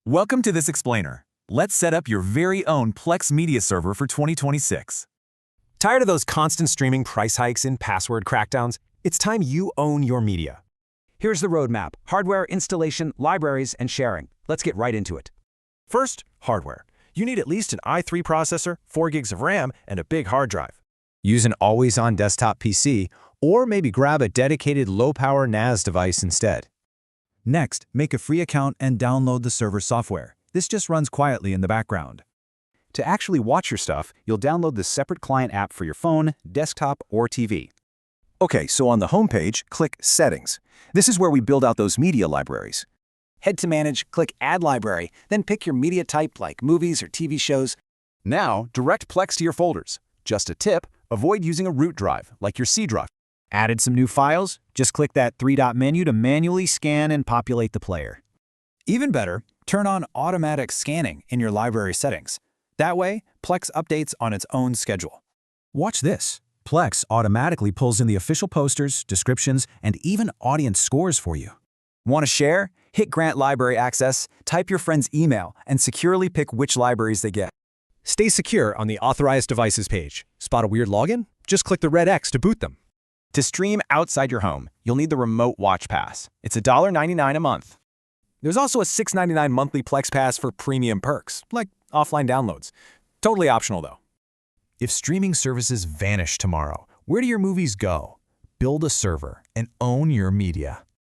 Welcome to this explainer. Let's set up your very own Plex Media Server for 2026. Tired of those constant streaming price hikes and password crackdowns? It's time you own your media. Here's the roadmap: hardware, installation, libraries, and sharing. Let's get right into it. First, hardware. You need at least an i3 processor, 4 gigs of RAM, and a big hard drive. Use an always-on desktop PC, or maybe grab a dedicated low-power NAS device instead. Next, make a free account and download the server software. This just runs quietly in the background. To actually watch your stuff, you'll download the separate client app for your phone, desktop, or TV. Okay, so on the homepage, click Settings. This is where we build out those media libraries. Head to Manage, click Add Library, then pick your media type like movies or TV shows. Now, direct Plex to your folders. Just a tip, avoid using a root drive, like your C drive. Added some new files? Just click that three-dot menu to manually scan and populate the player. Even better, turn on automatic scanning in your library settings. That way, Plex updates on its own schedule. Watch this. Plex automatically pulls in the official posters, descriptions, and even audience scores for you. Want to share? Hit Grant Library Access, type your friend's email, and securely pick which libraries they get. Stay secure on the Authorized Devices page. Spot a weird login? Just click the red X to boot them. To stream outside your home, you'll need the Remote Watch Pass. It's $1.99 a month. There's also a $6.99 monthly Plex Pass for premium perks, like offline downloads. Totally optional, though. If streaming services vanish tomorrow, where do your movies go? Build a server and own your media.